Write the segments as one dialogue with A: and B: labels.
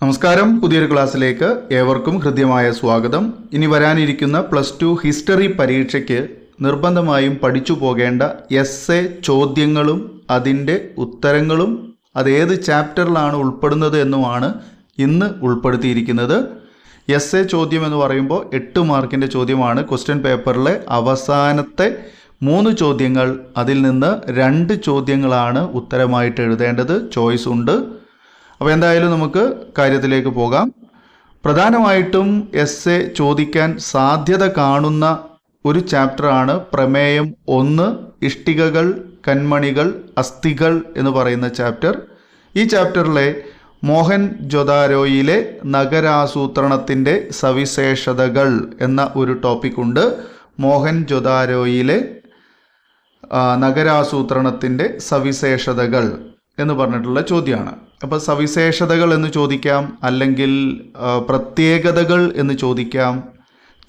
A: നമസ്കാരം, പുതിയൊരു ക്ലാസ്സിലേക്ക് ഏവർക്കും ഹൃദ്യമായ സ്വാഗതം. ഇനി വരാനിരിക്കുന്ന +2 ഹിസ്റ്ററി പരീക്ഷയ്ക്ക് നിർബന്ധമായും പഠിച്ചു പോകേണ്ട എസ്സേ ചോദ്യങ്ങളും അതിൻ്റെ ഉത്തരങ്ങളും അതേത് ചാപ്റ്ററിലാണ് ഉൾപ്പെടുന്നത് എന്നുമാണ് ഇന്ന് ഉൾപ്പെടുത്തിയിരിക്കുന്നത്. എസ്സേ ചോദ്യം എന്ന് പറയുമ്പോൾ 8 മാർക്കിൻ്റെ ചോദ്യമാണ്. ക്വസ്റ്റ്യൻ പേപ്പറിലെ അവസാനത്തെ 3 ചോദ്യങ്ങൾ, അതിൽ നിന്ന് 2 ചോദ്യങ്ങളാണ് ഉത്തരമായിട്ട് എഴുതേണ്ടത്. ചോയ്സ് ഉണ്ട്. അപ്പോൾ എന്തായാലും നമുക്ക് കാര്യത്തിലേക്ക് പോകാം. പ്രധാനമായിട്ടും എസ്സേ ചോദിക്കാൻ സാധ്യത കാണുന്ന ഒരു ചാപ്റ്ററാണ് പ്രമേയം 1 ഇഷ്ടികകൾ, കന്മണികൾ, അസ്ഥികൾ എന്ന് പറയുന്ന ചാപ്റ്റർ. ഈ ചാപ്റ്ററിലെ മോഹൻജൊദാരോയിലെ നഗരാസൂത്രണത്തിൻ്റെ സവിശേഷതകൾ എന്ന ഒരു ടോപ്പിക്കുണ്ട്. മോഹൻജൊദാരോയിലെ നഗരാസൂത്രണത്തിൻ്റെ സവിശേഷതകൾ എന്ന് പറഞ്ഞിട്ടുള്ള ചോദ്യമാണ്. അപ്പോൾ സവിശേഷതകൾ എന്ന് ചോദിക്കാം, അല്ലെങ്കിൽ പ്രത്യേകതകൾ എന്ന് ചോദിക്കാം.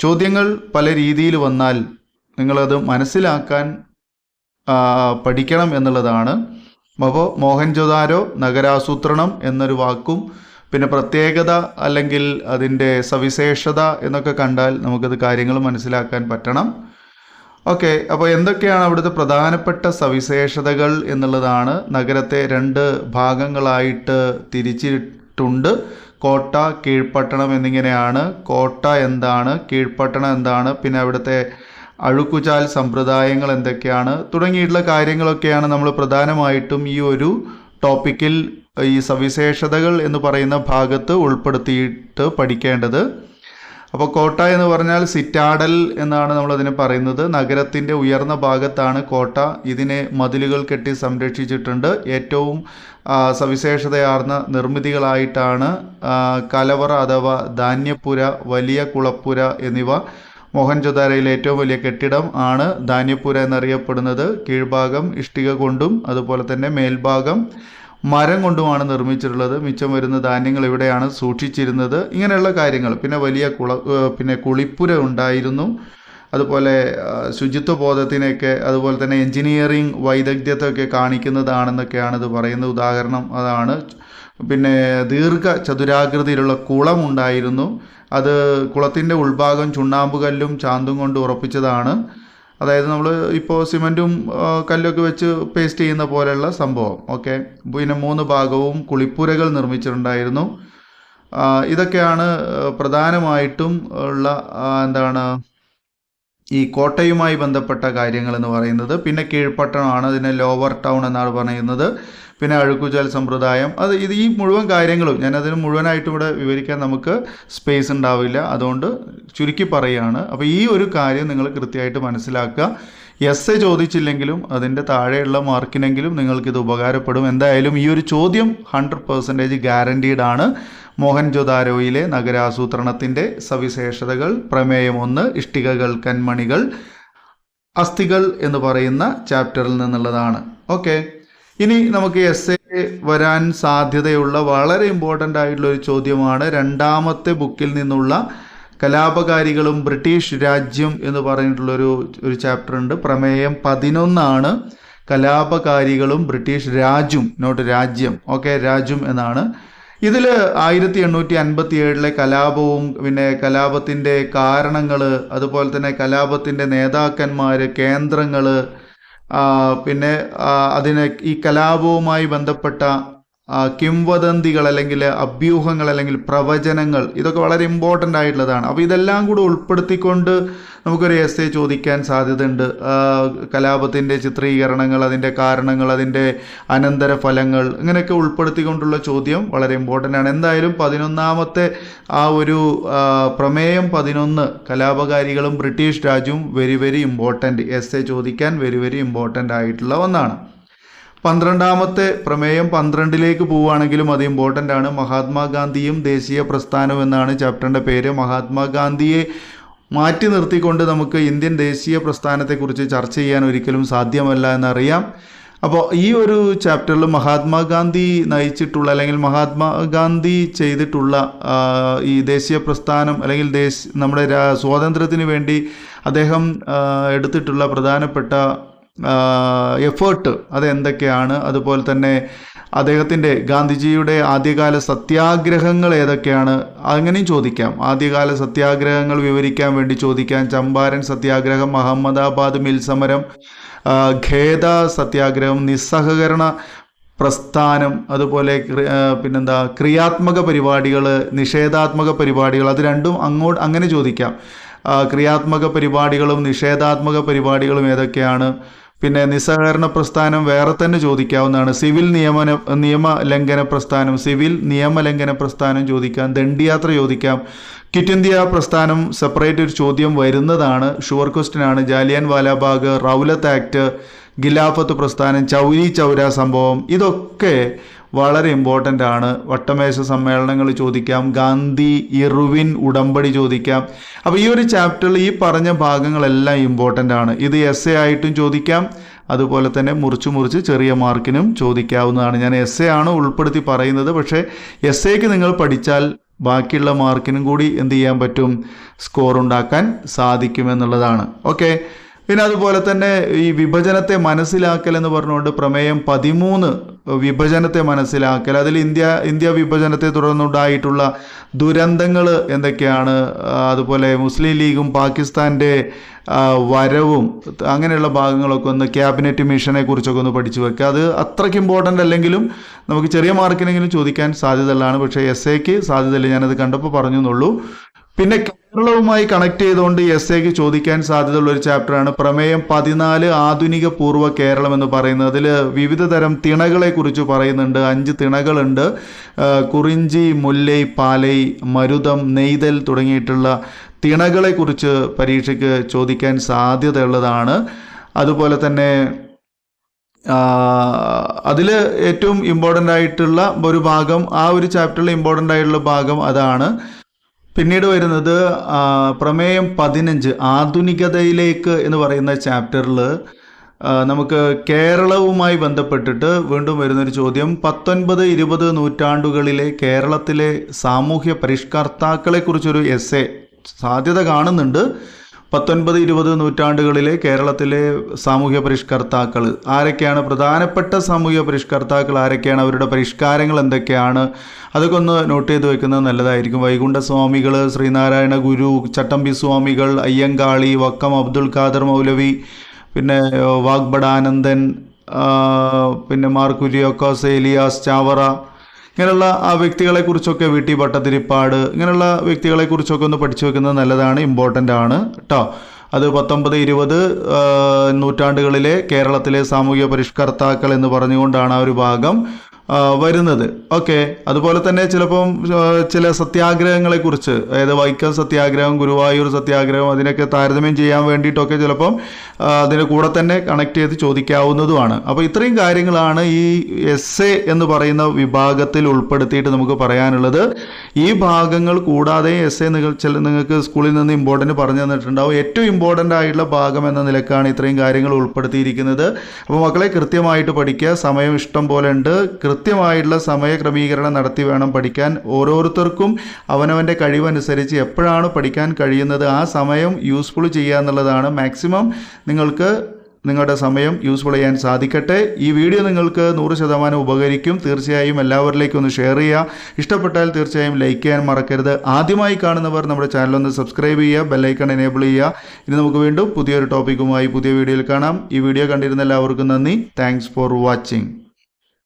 A: ചോദ്യങ്ങൾ പല രീതിയിൽ വന്നാൽ നിങ്ങളത് മനസ്സിലാക്കാൻ പഠിക്കണം എന്നുള്ളതാണ്. അപ്പോൾ മോഹൻജൊദാരോ, നഗരാസൂത്രണം എന്നൊരു വാക്കും പിന്നെ പ്രത്യേകത അല്ലെങ്കിൽ അതിൻ്റെ സവിശേഷത എന്നൊക്കെ കണ്ടാൽ നമുക്കത് കാര്യങ്ങൾ മനസ്സിലാക്കാൻ പറ്റണം. ഓക്കെ, അപ്പോൾ എന്തൊക്കെയാണ് അവിടുത്തെ പ്രധാനപ്പെട്ട സവിശേഷതകൾ എന്നുള്ളതാണ്. നഗരത്തെ 2 ഭാഗങ്ങളായിട്ട് തിരിച്ചിട്ടുണ്ട്. കോട്ട, കീഴ്പട്ടണം എന്നിങ്ങനെയാണ്. കോട്ട എന്താണ്, കീഴ്പട്ടണം എന്താണ്, പിന്നെ അവിടുത്തെ അഴുക്കുചാൽ സമ്പ്രദായങ്ങൾ എന്തൊക്കെയാണ് തുടങ്ങിയിട്ടുള്ള കാര്യങ്ങളൊക്കെയാണ് നമ്മൾ പ്രധാനമായിട്ടും ഈ ഒരു ടോപ്പിക്കിൽ ഈ സവിശേഷതകൾ എന്ന് പറയുന്ന ഭാഗത്ത് ഉൾപ്പെടുത്തിയിട്ട് പഠിക്കേണ്ടത്. അപ്പോൾ കോട്ട എന്ന് പറഞ്ഞാൽ സിറ്റാഡൽ എന്നാണ് നമ്മളതിനെ പറയുന്നത്. നഗരത്തിൻ്റെ ഉയർന്ന ഭാഗത്താണ് കോട്ട. ഇതിനെ മതിലുകൾ കെട്ടി സംരക്ഷിച്ചിട്ടുണ്ട്. ഏറ്റവും സവിശേഷതയാർന്ന നിർമ്മിതികളായിട്ടാണ് കലവറ അഥവാ ധാന്യപ്പുര, വലിയ കുളപ്പുര എന്നിവ. മോഹൻജൊദാരോയിലെ ഏറ്റവും വലിയ കെട്ടിടം ആണ് ധാന്യപ്പുര എന്നറിയപ്പെടുന്നത്. കീഴ്ഭാഗം ഇഷ്ടിക കൊണ്ടും അതുപോലെ തന്നെ മേൽഭാഗം മരം കൊണ്ടുമാണ് നിർമ്മിച്ചിട്ടുള്ളത്. മിച്ചം വരുന്ന ധാന്യങ്ങൾ ഇവിടെയാണ് സൂക്ഷിച്ചിരുന്നത്. ഇങ്ങനെയുള്ള കാര്യങ്ങൾ. പിന്നെ വലിയ കുളിപ്പുര ഉണ്ടായിരുന്നു. അതുപോലെ ശുചിത്വ ബോധത്തിനെയൊക്കെ അതുപോലെ തന്നെ എൻജിനീയറിംഗ് വൈദഗ്ധ്യത്തെയൊക്കെ കാണിക്കുന്നതാണെന്നൊക്കെയാണ് ഇത് പറയുന്നത്. ഉദാഹരണം അതാണ്. പിന്നെ ചതുരാകൃതിയിലുള്ള കുളം ഉണ്ടായിരുന്നു. അത് കുളത്തിൻ്റെ ഉൾഭാഗം ചുണ്ണാമ്പുകല്ലും ചാന്തും കൊണ്ട് ഉറപ്പിച്ചതാണ്. അതായത് നമ്മൾ ഇപ്പോൾ സിമൻറ്റും കല്ലൊക്കെ വെച്ച് പേസ്റ്റ് ചെയ്യുന്ന പോലെയുള്ള സംഭവം. ഓക്കെ, പിന്നെ 3 ഭാഗവും കുളിപ്പുരകൾ നിർമ്മിച്ചിട്ടുണ്ടായിരുന്നു. ഇതൊക്കെയാണ് പ്രധാനമായിട്ടും ഉള്ള ഈ കോട്ടയുമായി ബന്ധപ്പെട്ട കാര്യങ്ങൾ എന്ന് പറയുന്നത്. പിന്നെ കീഴ്പട്ടണമാണ്, അതിനെ ലോവർ ടൗൺ എന്നാണ് പറയുന്നത്. പിന്നെ അഴുക്കുചാൽ സമ്പ്രദായം. ഈ മുഴുവൻ കാര്യങ്ങളും ഞാനതിന് മുഴുവനായിട്ടും ഇവിടെ വിവരിക്കാൻ നമുക്ക് സ്പേസ് ഉണ്ടാവില്ല. അതുകൊണ്ട് ചുരുക്കി പറയുകയാണ്. അപ്പോൾ ഈ ഒരു കാര്യം നിങ്ങൾ കൃത്യമായിട്ട് മനസ്സിലാക്കുക. എസ്സേ ചോദിച്ചില്ലെങ്കിലും അതിൻ്റെ താഴെയുള്ള മാർക്കിനെങ്കിലും നിങ്ങൾക്കിത് ഉപകാരപ്പെടും. എന്തായാലും ഈ ഒരു ചോദ്യം 100% ഗ്യാരണ്ടീഡ് ആണ്. മോഹൻജൊദാരോയിലെ നഗരാസൂത്രണത്തിൻ്റെ സവിശേഷതകൾ, പ്രമേയം 1 ഇഷ്ടികകൾ, കന്മണികൾ, അസ്ഥികൾ എന്ന് പറയുന്ന ചാപ്റ്ററിൽ നിന്നുള്ളതാണ്. ഓക്കെ, ഇനി നമുക്ക് എസ്സേ വരാൻ സാധ്യതയുള്ള വളരെ ഇമ്പോർട്ടൻ്റ് ആയിട്ടുള്ള ഒരു ചോദ്യമാണ്. 2ാമത്തെ ബുക്കിൽ നിന്നുള്ള കലാപകാരികളും ബ്രിട്ടീഷ് രാജ്യം എന്ന് പറഞ്ഞിട്ടുള്ളൊരു ചാപ്റ്റർ ഉണ്ട്. പ്രമേയം 11 ആണ്. കലാപകാരികളും ബ്രിട്ടീഷ് രാജ്യം, നോട്ട് രാജ്യം. ഓക്കെ, രാജ്യം എന്നാണ്. ഇതിൽ 1857 കലാപവും പിന്നെ കലാപത്തിൻ്റെ കാരണങ്ങൾ, അതുപോലെ തന്നെ കലാപത്തിൻ്റെ നേതാക്കന്മാർ, കേന്ദ്രങ്ങൾ, പിന്നെ ഈ കലാപവുമായി ബന്ധപ്പെട്ട കിംവദന്തികൾ അല്ലെങ്കിൽ അഭ്യൂഹങ്ങൾ അല്ലെങ്കിൽ പ്രവചനങ്ങൾ, ഇതൊക്കെ വളരെ ഇമ്പോർട്ടൻ്റ് ആയിട്ടുള്ളതാണ്. അപ്പോൾ ഇതെല്ലാം കൂടെ ഉൾപ്പെടുത്തിക്കൊണ്ട് നമുക്കൊരു എസ്സേ ചോദിക്കാൻ സാധ്യതയുണ്ട്. കലാപത്തിൻ്റെ ചിത്രീകരണങ്ങൾ, അതിൻ്റെ കാരണങ്ങൾ, അതിൻ്റെ അനന്തരഫലങ്ങൾ, ഇങ്ങനെയൊക്കെ ഉൾപ്പെടുത്തിക്കൊണ്ടുള്ള ചോദ്യം വളരെ ഇമ്പോർട്ടൻ്റ് ആണ്. എന്തായാലും 11ാമത്തെ പ്രമേയം 11 കലാപകാരികളും ബ്രിട്ടീഷ് രാജ്യവും വെരി ഇമ്പോർട്ടൻ്റ്, എസ്സേ ചോദിക്കാൻ വെരി ഇമ്പോർട്ടൻ്റ് ആയിട്ടുള്ള ഒന്നാണ്. 12ാമത്തെ പ്രമേയം 12ലേക്ക് പോവുകയാണെങ്കിലും അത് ഇമ്പോർട്ടൻ്റ് ആണ്. മഹാത്മാഗാന്ധിയും ദേശീയ പ്രസ്ഥാനവും എന്നാണ് ചാപ്റ്ററിൻ്റെ പേര്. മഹാത്മാഗാന്ധിയെ മാറ്റി നിർത്തിക്കൊണ്ട് നമുക്ക് ഇന്ത്യൻ ദേശീയ പ്രസ്ഥാനത്തെക്കുറിച്ച് ചർച്ച ചെയ്യാൻ ഒരിക്കലും സാധ്യമല്ല എന്നറിയാം. അപ്പോൾ ഈ ഒരു ചാപ്റ്ററിൽ മഹാത്മാഗാന്ധി നയിച്ചിട്ടുള്ള അല്ലെങ്കിൽ മഹാത്മാഗാന്ധി ചെയ്തിട്ടുള്ള ഈ ദേശീയ പ്രസ്ഥാനം അല്ലെങ്കിൽ നമ്മുടെ സ്വാതന്ത്ര്യത്തിന് വേണ്ടി അദ്ദേഹം എടുത്തിട്ടുള്ള പ്രധാനപ്പെട്ട എഫേർട്ട് അതെന്തൊക്കെയാണ്, അതുപോലെ തന്നെ അദ്ദേഹത്തിൻ്റെ ഗാന്ധിജിയുടെ ആദ്യകാല സത്യാഗ്രഹങ്ങൾ ഏതൊക്കെയാണ് അങ്ങനെയും ചോദിക്കാം. ആദ്യകാല സത്യാഗ്രഹങ്ങൾ വിവരിക്കാൻ വേണ്ടി ചോദിക്കാം. ചമ്പാരൻ സത്യാഗ്രഹം, അഹമ്മദാബാദ് മിൽ സമരം, ഖേദ സത്യാഗ്രഹം, നിസ്സഹകരണ പ്രസ്ഥാനം, അതുപോലെ പിന്നെന്താ ക്രിയാത്മക പരിപാടികൾ, നിഷേധാത്മക പരിപാടികൾ, അത് രണ്ടും അങ്ങനെ ചോദിക്കാം. ക്രിയാത്മക പരിപാടികളും നിഷേധാത്മക പരിപാടികളും ഏതൊക്കെയാണ്? പിന്നെ നിസ്സഹകരണ പ്രസ്ഥാനം വേറെ തന്നെ ചോദിക്കാവുന്നതാണ്. സിവിൽ നിയമലംഘന പ്രസ്ഥാനം, സിവിൽ നിയമലംഘന പ്രസ്ഥാനം ചോദിക്കാം. ദണ്ഡിയാത്ര ചോദിക്കാം. ക്വിറ്റ് ഇന്ത്യ പ്രസ്ഥാനം സെപ്പറേറ്റ് ഒരു ചോദ്യം വരുന്നതാണ്, ഷുവർ ക്വസ്റ്റ്യൻ ആണ്. ജാലിയൻ വാലാബാഗ്, റൗലത്ത് ആക്ട്, ഖിലാഫത്ത് പ്രസ്ഥാനം, ചൗരി ചൗര സംഭവം, ഇതൊക്കെ വളരെ ഇമ്പോർട്ടൻ്റ് ആണ്. വട്ടമേശ സമ്മേളനങ്ങൾ ചോദിക്കാം. ഗാന്ധി ഇർവിൻ ഉടമ്പടി ചോദിക്കാം. അപ്പോൾ ഈ ഒരു ചാപ്റ്ററിൽ ഈ പറഞ്ഞ ഭാഗങ്ങളെല്ലാം ഇമ്പോർട്ടൻ്റ് ആണ്. ഇത് എസ് എ ആയിട്ടും ചോദിക്കാം, അതുപോലെ തന്നെ മുറിച്ച് ചെറിയ മാർക്കിനും ചോദിക്കാവുന്നതാണ്. ഞാൻ എസ് എ ആണ് ഉൾപ്പെടുത്തി പറയുന്നത്, പക്ഷേ എസ് എക്ക് നിങ്ങൾ പഠിച്ചാൽ ബാക്കിയുള്ള മാർക്കിനും കൂടി എന്ത് ചെയ്യാൻ പറ്റും, സ്കോർ ഉണ്ടാക്കാൻ സാധിക്കുമെന്നുള്ളതാണ്. ഓക്കെ. പിന്നെ അതുപോലെ തന്നെ ഈ വിഭജനത്തെ മനസ്സിലാക്കൽ എന്ന് പറഞ്ഞുകൊണ്ട് പ്രമേയം 13 വിഭജനത്തെ മനസ്സിലാക്കൽ, അതിൽ ഇന്ത്യ വിഭജനത്തെ തുടർന്നുണ്ടായിട്ടുള്ള ദുരന്തങ്ങൾ എന്തൊക്കെയാണ്, അതുപോലെ മുസ്ലിം ലീഗും പാകിസ്ഥാൻ്റെ വരവും, അങ്ങനെയുള്ള ഭാഗങ്ങളൊക്കെ ഒന്ന് ക്യാബിനറ്റ് മിഷനെ കുറിച്ചൊക്കെ ഒന്ന് പഠിച്ചു വെക്കുക. അത് അത്രയ്ക്ക് ഇമ്പോർട്ടൻ്റ് അല്ലെങ്കിലും നമുക്ക് ചെറിയ മാർക്കിനെങ്കിലും ചോദിക്കാൻ സാധ്യതയുള്ളതാണ്, പക്ഷേ എസ് എക്ക് സാധ്യതയില്ല. ഞാനത് കണ്ടപ്പോൾ പറഞ്ഞു എന്നുള്ളൂ. പിന്നെ കേരളവുമായി കണക്ട് ചെയ്തുകൊണ്ട് എസ് എക്ക് ചോദിക്കാൻ സാധ്യതയുള്ള ഒരു ചാപ്റ്ററാണ് പ്രമേയം 14 ആധുനിക പൂർവ്വ കേരളം എന്ന് പറയുന്നത്. അതിൽ വിവിധ തരം തിണകളെ കുറിച്ച് പറയുന്നുണ്ട്. 5 തിണകളുണ്ട്. കുറിഞ്ചി, മുല്ലൈ, പാലൈ, മരുതം, നെയ്തൽ തുടങ്ങിയിട്ടുള്ള തിണകളെ കുറിച്ച് പരീക്ഷയ്ക്ക് ചോദിക്കാൻ സാധ്യതയുള്ളതാണ്. അതുപോലെ തന്നെ അതിൽ ഏറ്റവും ഇമ്പോർട്ടൻ്റ് ആയിട്ടുള്ള ഒരു ഭാഗം, ആ ഒരു ചാപ്റ്ററിൽ ഇമ്പോർട്ടൻ്റ് ആയിട്ടുള്ള ഭാഗം അതാണ്. പിന്നീട് വരുന്നത് പ്രമേയം 15 ആധുനികതയിലേക്ക് എന്ന് പറയുന്ന ചാപ്റ്ററിൽ നമുക്ക് കേരളവുമായി ബന്ധപ്പെട്ടിട്ട് വീണ്ടും വരുന്നൊരു ചോദ്യം, 19-20 നൂറ്റാണ്ടുകളിലെ കേരളത്തിലെ സാമൂഹ്യ പരിഷ്കർത്താക്കളെക്കുറിച്ചൊരു എസ്സേ സാധ്യത കാണുന്നുണ്ട്. 19-20 നൂറ്റാണ്ടുകളിലെ കേരളത്തിലെ സാമൂഹ്യ പരിഷ്കർത്താക്കൾ ആരൊക്കെയാണ്, പ്രധാനപ്പെട്ട സാമൂഹ്യ പരിഷ്കർത്താക്കൾ ആരൊക്കെയാണ്, അവരുടെ പരിഷ്കാരങ്ങൾ എന്തൊക്കെയാണ്, അതൊക്കെ ഒന്ന് നോട്ട് ചെയ്ത് വെക്കുന്നത് നല്ലതായിരിക്കും. വൈകുണ്ഠ സ്വാമികൾ, ശ്രീനാരായണ ഗുരു, ചട്ടമ്പി സ്വാമികൾ, അയ്യങ്കാളി, വക്കം അബ്ദുൽ ഖാദർ മൗലവി, പിന്നെ വാഗ്ബടാനന്ദൻ, പിന്നെ മാർ കുര്യാക്കോസ് ഏലിയാസ് ചാവറ, ഇങ്ങനെയുള്ള ആ വ്യക്തികളെക്കുറിച്ചൊക്കെ വി ടി ഭട്ടതിരിപ്പാട്, ഇങ്ങനെയുള്ള വ്യക്തികളെക്കുറിച്ചൊക്കെ ഒന്ന് പഠിച്ചു വെക്കുന്നത് നല്ലതാണ്, ഇമ്പോർട്ടൻ്റ് ആണ് കേട്ടോ. അത് 19-20 നൂറ്റാണ്ടുകളിലെ കേരളത്തിലെ സാമൂഹിക പരിഷ്കർത്താക്കൾ എന്ന് പറഞ്ഞുകൊണ്ടാണ് ആ ഒരു ഭാഗം വരുന്നത്. ഓക്കെ. അതുപോലെ തന്നെ ചിലപ്പം ചില സത്യാഗ്രഹങ്ങളെക്കുറിച്ച്, അതായത് വൈക്കം സത്യാഗ്രഹം, ഗുരുവായൂർ സത്യാഗ്രഹം, അതിനൊക്കെ താരതമ്യം ചെയ്യാൻ വേണ്ടിയിട്ടൊക്കെ ചിലപ്പം അതിൻ്റെ കൂടെ തന്നെ കണക്ട് ചെയ്ത് ചോദിക്കാവുന്നതുമാണ്. അപ്പോൾ ഇത്രയും കാര്യങ്ങളാണ് ഈ എസ്സേ എന്ന് പറയുന്ന വിഭാഗത്തിൽ ഉൾപ്പെടുത്തിയിട്ട് നമുക്ക് പറയാനുള്ളത്. ഈ ഭാഗങ്ങൾ കൂടാതെ എസ്സേ നിങ്ങൾക്ക് സ്കൂളിൽ നിന്ന് ഇമ്പോർട്ടൻ്റ് പറഞ്ഞു തന്നിട്ടുണ്ടാവും. ഏറ്റവും ഇമ്പോർട്ടൻ്റ് ആയിട്ടുള്ള ഭാഗം എന്ന നിലക്കാണ് ഇത്രയും കാര്യങ്ങൾ ഉൾപ്പെടുത്തിയിരിക്കുന്നത്. അപ്പോൾ മക്കളെ കൃത്യമായിട്ട് പഠിക്കുക. സമയം ഇഷ്ടം പോലെ ഉണ്ട്. കൃത്യമായിട്ടുള്ള സമയക്രമീകരണം നടത്തി വേണം പഠിക്കാൻ. ഓരോരുത്തർക്കും അവനവൻ്റെ കഴിവനുസരിച്ച് എപ്പോഴാണ് പഠിക്കാൻ കഴിയുന്നത് ആ സമയം യൂസ്ഫുൾ ചെയ്യുക എന്നുള്ളതാണ്. മാക്സിമം നിങ്ങൾക്ക് നിങ്ങളുടെ സമയം യൂസ്ഫുൾ ചെയ്യാൻ സാധിക്കട്ടെ. ഈ വീഡിയോ നിങ്ങൾക്ക് 100% ഉപകരിക്കും. തീർച്ചയായും എല്ലാവരിലേക്കും ഒന്ന് ഷെയർ ചെയ്യുക. ഇഷ്ടപ്പെട്ടാൽ തീർച്ചയായും ലൈക്ക് ചെയ്യാൻ മറക്കരുത്. ആദ്യമായി കാണുന്നവർ നമ്മുടെ ചാനൽ ഒന്ന് സബ്സ്ക്രൈബ് ചെയ്യുക, ബെല്ലൈക്കൺ എനേബിൾ ചെയ്യുക. ഇനി നമുക്ക് വീണ്ടും പുതിയൊരു ടോപ്പിക്കുമായി പുതിയ വീഡിയോയിൽ കാണാം. ഈ വീഡിയോ കണ്ടിരുന്ന എല്ലാവർക്കും നന്ദി. Thanks for watching.